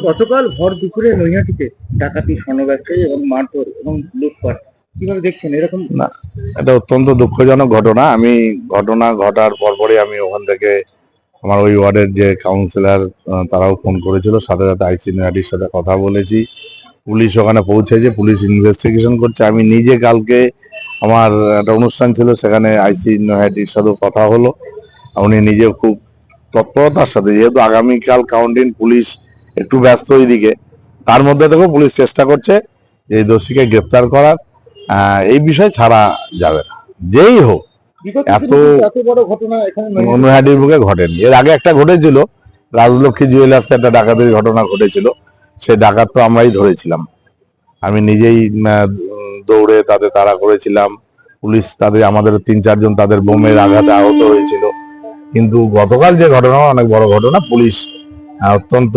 গতকাল ভর দুপুরে নৈহাটিতে ডাকাতি, স্বর্ণ ব্যবসায়ী এবং মারধর এবং লুটপাট কিভাবে দেখছেন এরকম? না, এটা অত্যন্ত দুঃখজনক ঘটনা। আমি ঘটনা ঘটার পরপরই আমি ওখান থেকে আমার ওই ওয়ার্ডের যে কাউন্সিলর তারাও ফোন করেছিল, সাথে সাথে আইসি নৈহাটির সাথে কথা বলেছি। পুলিশ ওখানে পৌঁছেছে, পুলিশ ইনভেস্টিগেশন করছে। আমি নিজে কালকে আমার একটা অনুষ্ঠান ছিল, সেখানে আইসি নৈহাটির সাথে কথা হলো। উনি নিজে খুব তৎপরতার সাথে, যেহেতু আগামীকাল কাউন্টিং, পুলিশ একটু ব্যস্ত ওইদিকে, তার মধ্যে থেকেও পুলিশ চেষ্টা করছে যে এই দোষীকে গ্রেপ্তার করার। এই বিষয় ছাড়া যাবে না, যেই হোক। এত বড় ঘটনা এখানে নৈহাটির বুকে ঘটেনি। এর আগে একটা ঘটেছিল, রাজলক্ষ্মী জুয়েলার্স একটা ডাকাতির ঘটনা ঘটেছিল। সেই ডাকাত তো আমরাই ধরেছিলাম, আমি নিজেই দৌড়ে তাদের তাড়া করেছিলাম। পুলিশ তাদের, আমাদের 3-4 জন তাদের বোমের আঘাতে আহত হয়েছিল। কিন্তু গতকাল যে ঘটনা অনেক বড় ঘটনা, পুলিশ অত্যন্ত